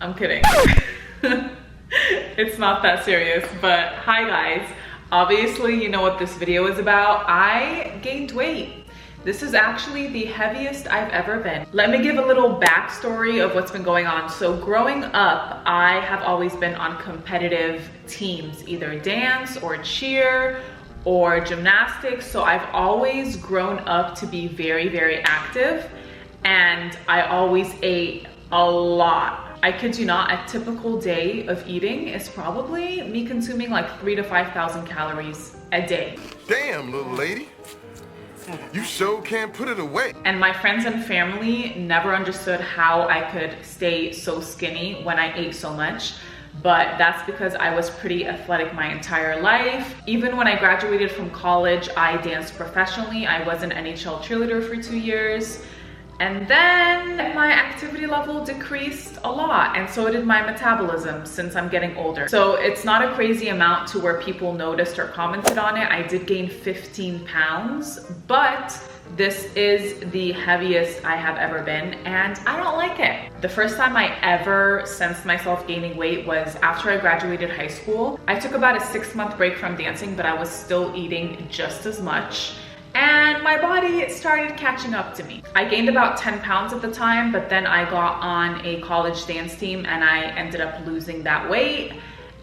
I'm kidding. It's not that serious, but hi guys. Obviously, you know what this video is about. I gained weight. This is actually the heaviest I've ever been. Let me give a little backstory of what's been going on. So growing up, I have always been on competitive teams, either dance or cheer or gymnastics. So I've always grown up to be very, very active, and I always ate a lot. I kid you not, a typical day of eating is probably me consuming like 3,000 to 5,000 calories a day. Damn, little lady. You sure can't put it away. And my friends and family never understood how I could stay so skinny when I ate so much. But that's because I was pretty athletic my entire life. Even when I graduated from college, I danced professionally. I was an NHL cheerleader for 2 years. And then my activity level decreased a lot, and so did my metabolism since I'm getting older. So it's not a crazy amount to where people noticed or commented on it. I did gain 15 pounds, but this is the heaviest I have ever been, and I don't like it. The first time I ever sensed myself gaining weight was after I graduated high school. I took about a 6-month break from dancing, but I was still eating just as much. And my body started catching up to me. I gained about 10 pounds at the time, but then I got on a college dance team and I ended up losing that weight.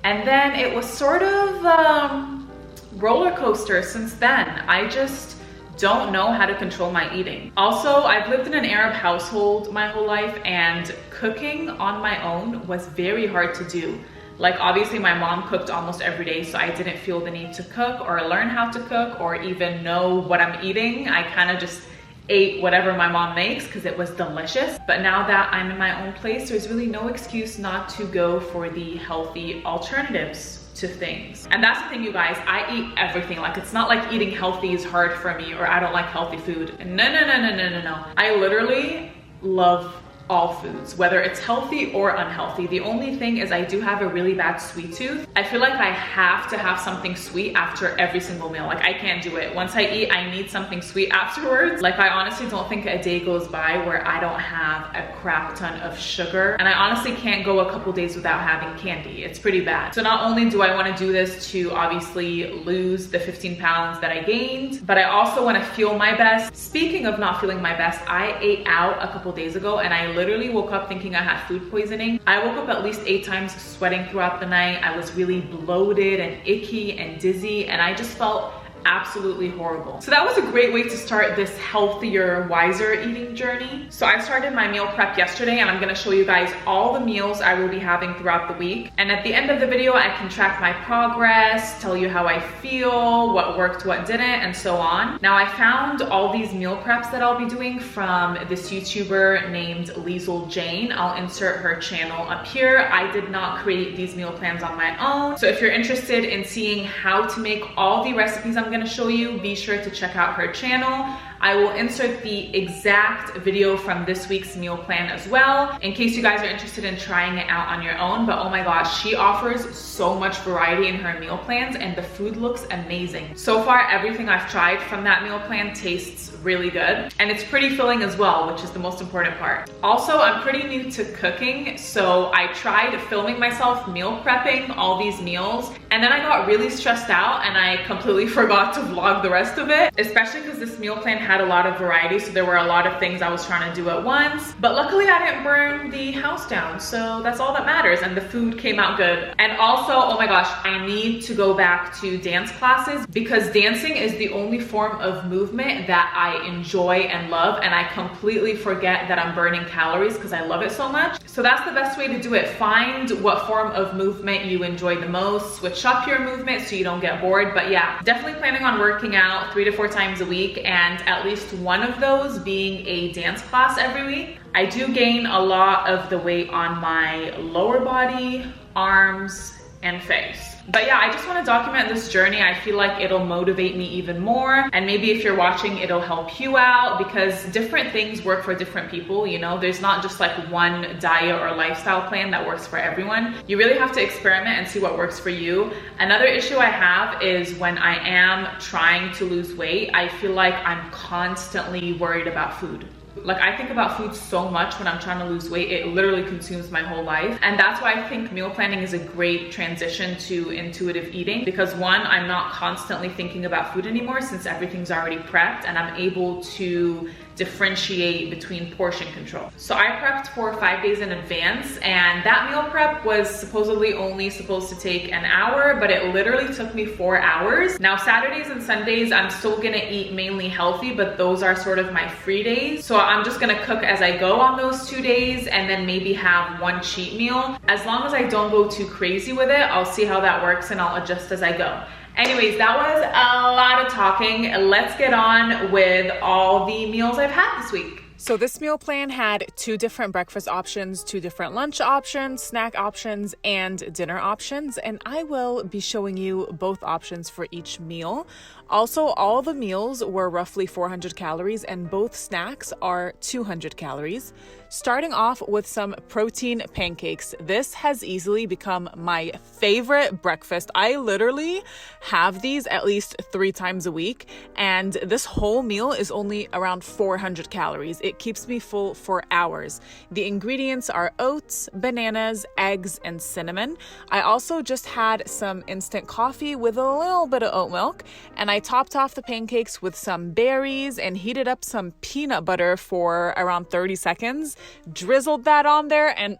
And then it was sort of roller coaster since then. I just don't know how to control my eating. Also, I've lived in an Arab household my whole life, and cooking on my own was very hard to do. Like, obviously my mom cooked almost every day, so I didn't feel the need to cook or learn how to cook or even know what I'm eating. I kind of just ate whatever my mom makes because it was delicious. But now that I'm in my own place, there's really no excuse not to go for the healthy alternatives to things. And that's the thing, you guys, I eat everything. Like, it's not like eating healthy is hard for me or I don't like healthy food. No. I literally love all foods, whether it's healthy or unhealthy. The only thing is I do have a really bad sweet tooth. I feel like I have to have something sweet after every single meal. Like, I can't do it. Once I eat, I need something sweet afterwards. Like, I honestly don't think a day goes by where I don't have a crap ton of sugar. And I honestly can't go a couple days without having candy. It's pretty bad. So not only do I want to do this to obviously lose the 15 pounds that I gained, but I also want to feel my best. Speaking of not feeling my best, I ate out a couple days ago and I literally woke up thinking I had food poisoning. I woke up at least 8 times sweating throughout the night. I was really bloated and icky and dizzy, and I just felt absolutely horrible. So that was a great way to start this healthier, wiser eating journey. So I started my meal prep yesterday, and I'm gonna show you guys all the meals I will be having throughout the week. And at the end of the video, I can track my progress, tell you how I feel, what worked, what didn't, and so on. Now, I found all these meal preps that I'll be doing from this YouTuber named Liesl Jane. I'll insert her channel up here. I did not create these meal plans on my own. So if you're interested in seeing how to make all the recipes I'm gonna show you, be sure to check out her channel. I will insert the exact video from this week's meal plan as well, in case you guys are interested in trying it out on your own. But oh my gosh, she offers so much variety in her meal plans, and the food looks amazing. So far, everything I've tried from that meal plan tastes really good, and it's pretty filling as well, which is the most important part. Also, I'm pretty new to cooking, so I tried filming myself meal prepping all these meals, and then I got really stressed out and I completely forgot to vlog the rest of it, especially because this meal plan had a lot of variety, so there were a lot of things I was trying to do at once. But luckily I didn't burn the house down, so that's all that matters, and the food came out good. And also, oh my gosh, I need to go back to dance classes, because dancing is the only form of movement that I enjoy and love, and I completely forget that I'm burning calories because I love it so much. So that's the best way to do it. Find what form of movement you enjoy the most, switch up your movement so you don't get bored. But yeah, definitely planning on working out 3 to 4 times a week, and at least one of those being a dance class every week. I do gain a lot of the weight on my lower body, arms, and face. But yeah, I just want to document this journey. I feel like it'll motivate me even more, and maybe if you're watching, it'll help you out, because different things work for different people, you know? There's not just like one diet or lifestyle plan that works for everyone. You really have to experiment and see what works for you. Another issue I have is when I am trying to lose weight, I feel like I'm constantly worried about food. Like, I think about food so much when I'm trying to lose weight. It literally consumes my whole life. And that's why I think meal planning is a great transition to intuitive eating, because one, I'm not constantly thinking about food anymore since everything's already prepped, and I'm able to differentiate between portion control. So I prepped for 5 days in advance, and that meal prep was supposedly only supposed to take an hour, but it literally took me 4 hours. Now, Saturdays and Sundays, I'm still gonna eat mainly healthy, but those are sort of my free days. So I'm just gonna cook as I go on those 2 days and then maybe have one cheat meal. As long as I don't go too crazy with it, I'll see how that works and I'll adjust as I go. Anyways, that was a lot of talking. Let's get on with all the meals I've had this week. So this meal plan had 2 different breakfast options, 2 different lunch options, snack options, and dinner options. And I will be showing you both options for each meal. Also, all the meals were roughly 400 calories and both snacks are 200 calories. Starting off with some protein pancakes. This has easily become my favorite breakfast. I literally have these at least 3 times a week, and this whole meal is only around 400 calories. It keeps me full for hours. The ingredients are oats, bananas, eggs, and cinnamon. I also just had some instant coffee with a little bit of oat milk, and I topped off the pancakes with some berries and heated up some peanut butter for around 30 seconds. Drizzled that on there, and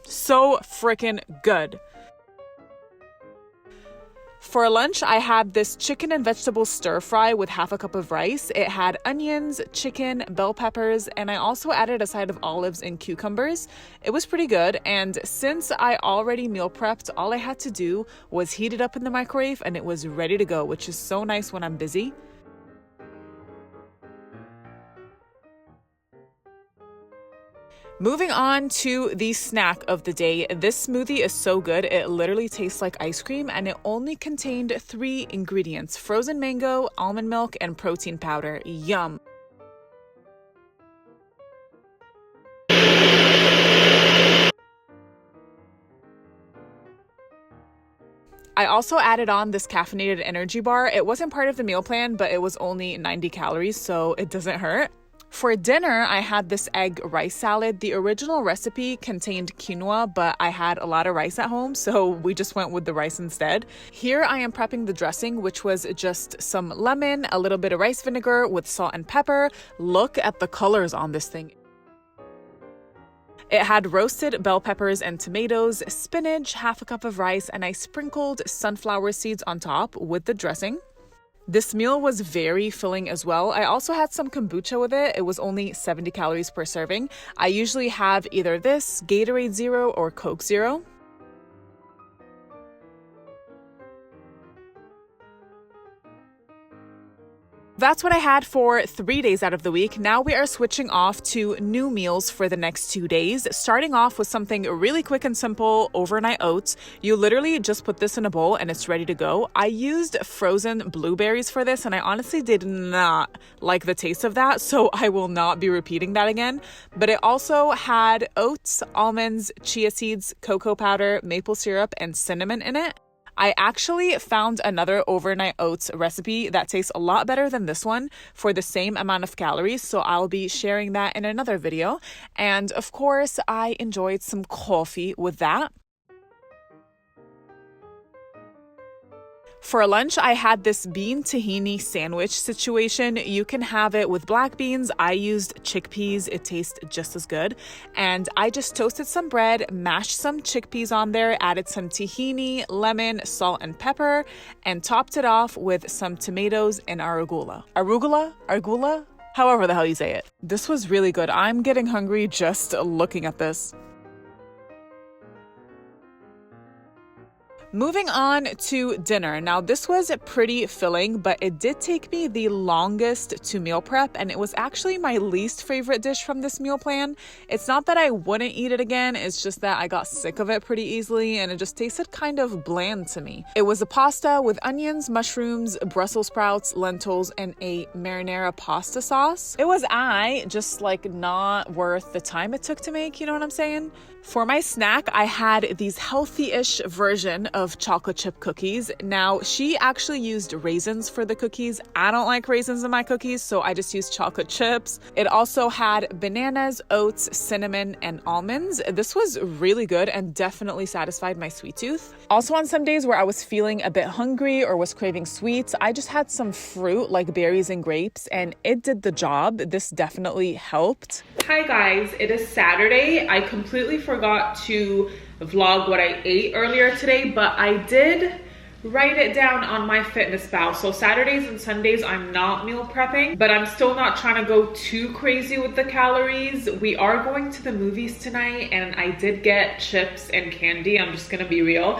so freaking good. For lunch, I had this chicken and vegetable stir fry with half a cup of rice. It had onions, chicken, bell peppers, and I also added a side of olives and cucumbers. It was pretty good, and since I already meal prepped, all I had to do was heat it up in the microwave and it was ready to go, which is so nice when I'm busy. Moving on to the snack of the day. This smoothie is so good. It literally tastes like ice cream, and it only contained 3 ingredients: frozen mango, almond milk, and protein powder. Yum. I also added on this caffeinated energy bar. It wasn't part of the meal plan, but it was only 90 calories, so it doesn't hurt. For dinner, I had this egg rice salad. The original recipe contained quinoa, but I had a lot of rice at home, so we just went with the rice instead. Here I am prepping the dressing, which was just some lemon, a little bit of rice vinegar with salt and pepper. Look at the colors on this thing. It had roasted bell peppers and tomatoes, spinach, half a cup of rice, and I sprinkled sunflower seeds on top with the dressing. This meal was very filling as well. I also had some kombucha with it. It was only 70 calories per serving. I usually have either this, Gatorade Zero, or Coke Zero. That's what I had for 3 days out of the week. Now we are switching off to new meals for the next 2 days, starting off with something really quick and simple: overnight oats. You literally just put this in a bowl and it's ready to go. I used frozen blueberries for this, and I honestly did not like the taste of that, so I will not be repeating that again. But it also had oats, almonds, chia seeds, cocoa powder, maple syrup, and cinnamon in it. I actually found another overnight oats recipe that tastes a lot better than this one for the same amount of calories, so I'll be sharing that in another video. And of course, I enjoyed some coffee with that. For lunch, I had this bean tahini sandwich situation. You can have it with black beans. I used chickpeas. It tastes just as good. And I just toasted some bread, mashed some chickpeas on there, added some tahini, lemon, salt, and pepper, and topped it off with some tomatoes and arugula. Arugula? However the hell you say it. This was really good. I'm getting hungry just looking at this. Moving on to dinner. Now, this was pretty filling, but it did take me the longest to meal prep, and it was actually my least favorite dish from this meal plan. It's not that I wouldn't eat it again, it's just that I got sick of it pretty easily, and it just tasted kind of bland to me. It was a pasta with onions, mushrooms, Brussels sprouts, lentils, and a marinara pasta sauce. It was just not worth the time it took to make, you know what I'm saying? For my snack, I had these healthy-ish version of chocolate chip cookies. Now, she actually used raisins for the cookies. I don't like raisins in my cookies, so I just used chocolate chips. It also had bananas, oats, cinnamon, and almonds. This was really good and definitely satisfied my sweet tooth. Also, on some days where I was feeling a bit hungry or was craving sweets, I just had some fruit like berries and grapes, and it did the job. This definitely helped. Hi guys, it is Saturday. I completely forgot to vlog what I ate earlier today, but I did write it down on MyFitnessPal. So Saturdays and Sundays I'm not meal prepping, but I'm still not trying to go too crazy with the calories. We are going to the movies tonight and I did get chips and candy, I'm just gonna be real.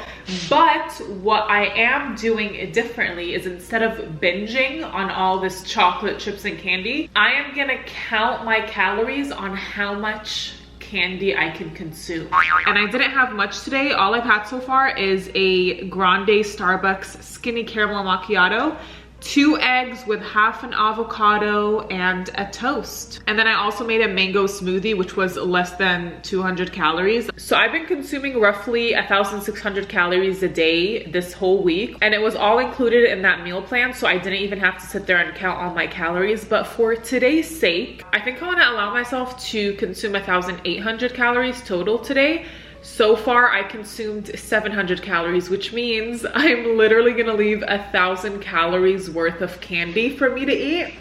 But what I am doing differently is instead of binging on all this chocolate, chips, and candy, I am gonna count my calories on how much candy I can consume. And I didn't have much today. All I've had so far is a grande Starbucks skinny caramel macchiato, 2 eggs with half an avocado and a toast. And then I also made a mango smoothie, which was less than 200 calories. So I've been consuming roughly 1,600 calories a day this whole week. And it was all included in that meal plan, so I didn't even have to sit there and count all my calories. But for today's sake, I think I wanna allow myself to consume 1,800 calories total today. So far, I consumed 700 calories, which means I'm literally gonna leave 1,000 calories worth of candy for me to eat.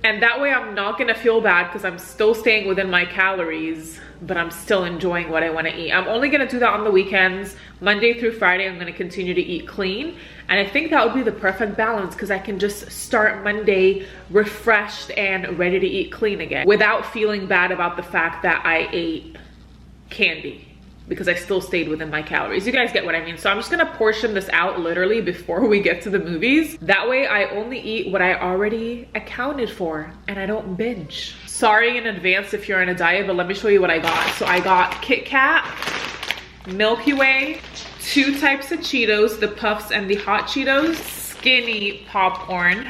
And that way I'm not gonna feel bad because I'm still staying within my calories, but I'm still enjoying what I wanna eat. I'm only gonna do that on the weekends. Monday through Friday, I'm gonna continue to eat clean. And I think that would be the perfect balance because I can just start Monday refreshed and ready to eat clean again without feeling bad about the fact that I ate candy, because I still stayed within my calories. You guys get what I mean. So I'm just gonna portion this out literally before we get to the movies. That way I only eat what I already accounted for and I don't binge. Sorry in advance if you're on a diet, but let me show you what I got. So I got Kit Kat, Milky Way, 2 types of Cheetos, the Puffs and the Hot Cheetos, skinny popcorn,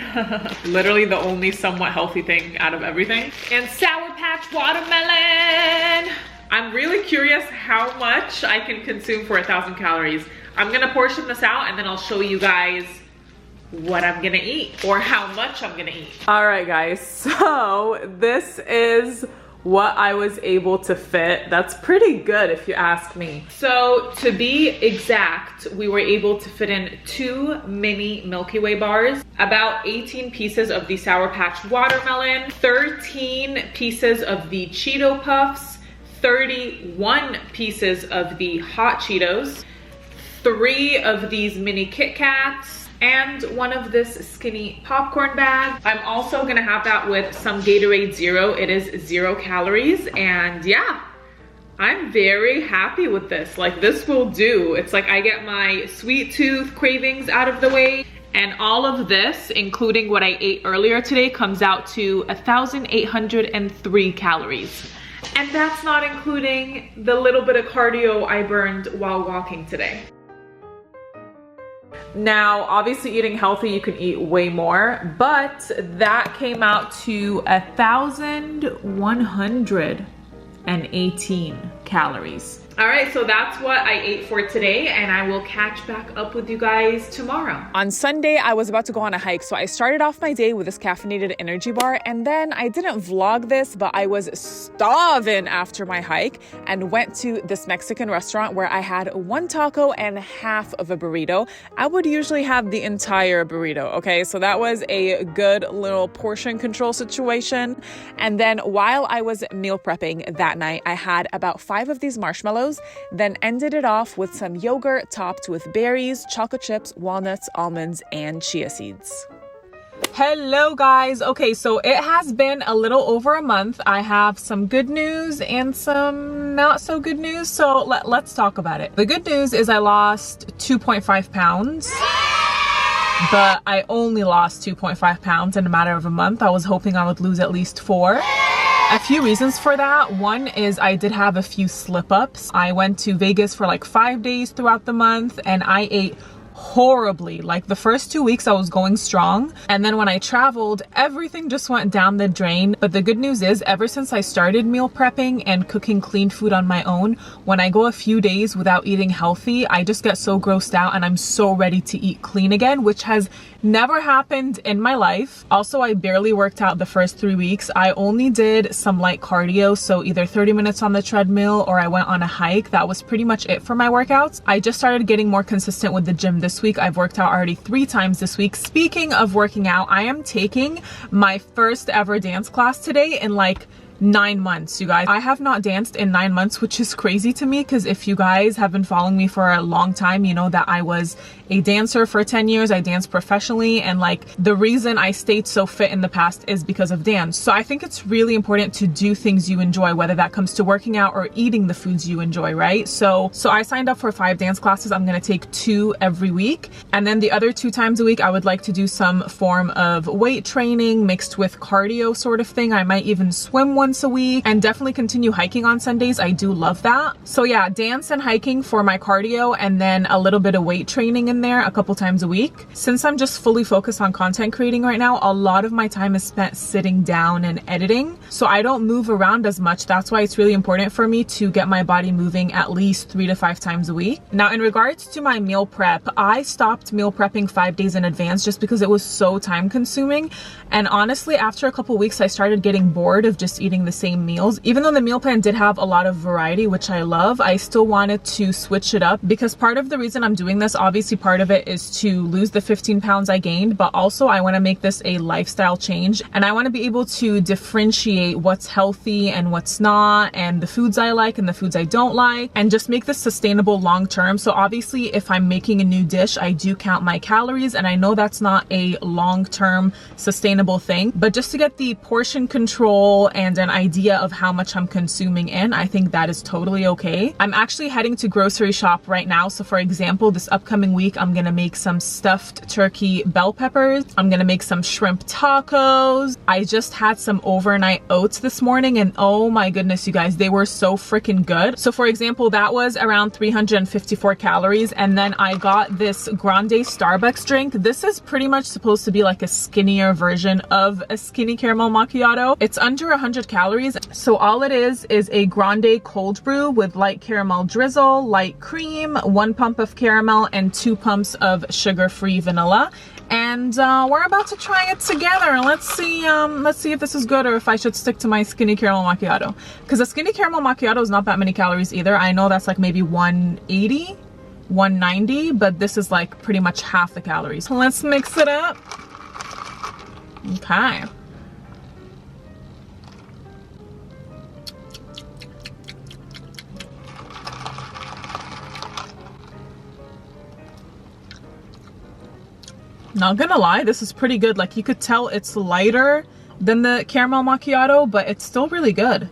literally the only somewhat healthy thing out of everything, and Sour Patch watermelon. I'm really curious how much I can consume for 1,000 calories. I'm gonna portion this out and then I'll show you guys what I'm gonna eat or how much I'm gonna eat. All right guys, so this is what I was able to fit. That's pretty good if you ask me. So to be exact, we were able to fit in 2 mini Milky Way bars, about 18 pieces of the Sour Patch watermelon, 13 pieces of the Cheeto Puffs, 31 pieces of the Hot Cheetos, 3 of these mini Kit Kats, and 1 of this skinny popcorn bag. I'm also gonna have that with some Gatorade Zero. It is 0 calories, and yeah, I'm very happy with this. Like, this will do. It's like I get my sweet tooth cravings out of the way, and all of this, including what I ate earlier today, comes out to 1,803 calories. And that's not including the little bit of cardio I burned while walking today. Now, obviously eating healthy, you can eat way more, but that came out to 1,118 calories. All right, so that's what I ate for today, and I will catch back up with you guys tomorrow. On Sunday, I was about to go on a hike, so I started off my day with this caffeinated energy bar, and then I didn't vlog this, but I was starving after my hike and went to this Mexican restaurant where I had 1 taco and half of a burrito. I would usually have the entire burrito, okay? So that was a good little portion control situation. And then while I was meal prepping that night, I had about 5 of these marshmallows, then ended it off with some yogurt topped with berries, chocolate chips, walnuts, almonds, and chia seeds. Hello guys. Okay, so it has been a little over a month. I have some good news and some not so good news, so let's talk about it. The good news is I lost 2.5 pounds. But I only lost 2.5 pounds in a matter of a month. I was hoping I would lose at least 4. A few reasons for that. One is I did have a few slip-ups. I went to Vegas for like 5 days throughout the month and I ate horribly. Like the first 2 weeks I was going strong, and then when I traveled, everything just went down the drain. But the good news is, ever since I started meal prepping and cooking clean food on my own, when I go a few days without eating healthy, I just get so grossed out and I'm so ready to eat clean again, which has never happened in my life. Also, I barely worked out the first 3 weeks. I only did some light cardio, so either 30 minutes on the treadmill or I went on a hike. That was pretty much it for my workouts. I just started getting more consistent with the gym this week. I've worked out already 3 times this week. Speaking of working out, I am taking my first ever dance class today in like 9 months, you guys. I have not danced in 9 months, which is crazy to me, because if you guys have been following me for a long time, you know that I was a dancer for 10 years. I danced professionally, and like the reason I stayed so fit in the past is because of dance. So I think it's really important to do things you enjoy, whether that comes to working out or eating the foods you enjoy, right? So I signed up for 5 dance classes. I'm gonna take 2 every week, and then the other 2 times a week I would like to do some form of weight training mixed with cardio sort of thing. I might even swim once a week, and definitely continue hiking on Sundays. I do love that. So yeah, dance and hiking for my cardio, and then a little bit of weight training in there a couple times a week. Since I'm just fully focused on content creating right now, a lot of my time is spent sitting down and editing, so I don't move around as much. That's why it's really important for me to get my body moving at least 3 to 5 times a week. Now, in regards to my meal prep, I stopped meal prepping 5 days in advance just because it was so time consuming, and honestly, after a couple weeks I started getting bored of just eating the same meals. Even though the meal plan did have a lot of variety, which I love, I still wanted to switch it up, because part of the reason I'm doing this, obviously part of it is to lose the 15 pounds I gained, but also I want to make this a lifestyle change, and I want to be able to differentiate what's healthy and what's not, and the foods I like and the foods I don't like, and just make this sustainable long term. So obviously if I'm making a new dish, I do count my calories, and I know that's not a long-term sustainable thing, but just to get the portion control and an idea of how much I'm consuming in, I think that is totally okay. I'm actually heading to grocery shop right now. So for example, this upcoming week, I'm gonna make some stuffed turkey bell peppers. I'm gonna make some shrimp tacos. I just had some overnight oats this morning, and oh my goodness, you guys, they were so freaking good. So for example, that was around 354 calories. And then I got this grande Starbucks drink. This is pretty much supposed to be like a skinnier version of a skinny caramel macchiato. It's under 100 calories. So all it is a grande cold brew with light caramel drizzle, light cream, 1 pump of caramel, and 2 pumps of sugar-free vanilla. And we're about to try it together. Let's see if this is good, or if I should stick to my skinny caramel macchiato, because a skinny caramel macchiato is not that many calories either. I know that's like maybe 180, 190, but this is like pretty much half the calories. Let's mix it up. Okay. Not gonna lie, this is pretty good. Like, you could tell it's lighter than the caramel macchiato, but it's still really good.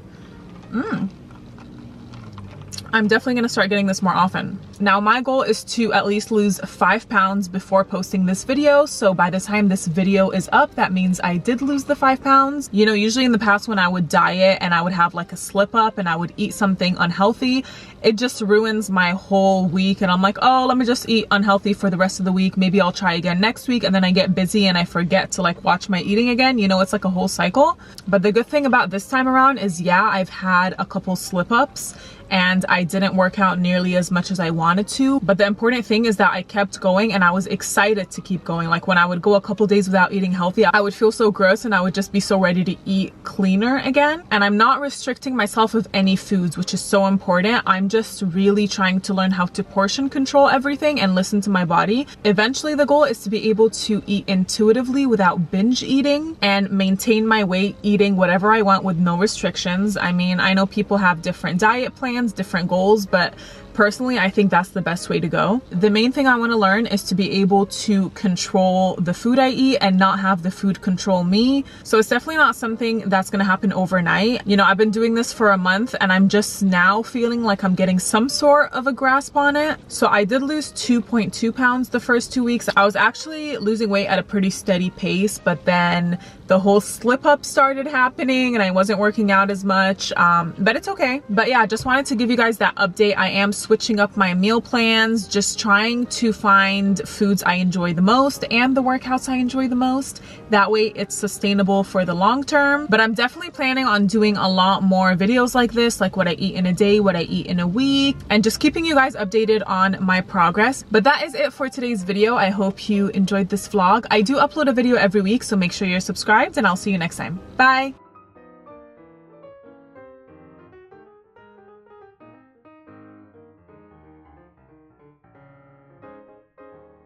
I'm definitely gonna start getting this more often. Now, my goal is to at least lose 5 pounds before posting this video. So by the time this video is up, that means I did lose the 5 pounds. You know, usually in the past when I would diet and I would have like a slip up and I would eat something unhealthy, it just ruins my whole week. And I'm like, oh, let me just eat unhealthy for the rest of the week. Maybe I'll try again next week. And then I get busy and I forget to like watch my eating again. You know, it's like a whole cycle. But the good thing about this time around is, yeah, I've had a couple slip ups and I didn't work out nearly as much as I wanted to. But the important thing is that I kept going and I was excited to keep going. Like, when I would go a couple days without eating healthy, I would feel so gross and I would just be so ready to eat cleaner again. And I'm not restricting myself of any foods, which is so important. I'm just really trying to learn how to portion control everything and listen to my body. Eventually, the goal is to be able to eat intuitively without binge eating and maintain my weight eating whatever I want with no restrictions. I mean, I know people have different diet plans, different goals, but personally, I think that's the best way to go. The main thing I want to learn is to be able to control the food I eat and not have the food control me. So it's definitely not something that's going to happen overnight. You know, I've been doing this for a month and I'm just now feeling like I'm getting some sort of a grasp on it. So I did lose 2.2 pounds the first 2 weeks. I was actually losing weight at a pretty steady pace, but then the whole slip up started happening and I wasn't working out as much, but it's okay. But yeah, just wanted to give you guys that update. I am switching up my meal plans, just trying to find foods I enjoy the most and the workouts I enjoy the most. That way it's sustainable for the long term. But I'm definitely planning on doing a lot more videos like this, like what I eat in a day, what I eat in a week, and just keeping you guys updated on my progress. But that is it for today's video. I hope you enjoyed this vlog. I do upload a video every week, so make sure you're subscribed, and I'll see you next time. Bye!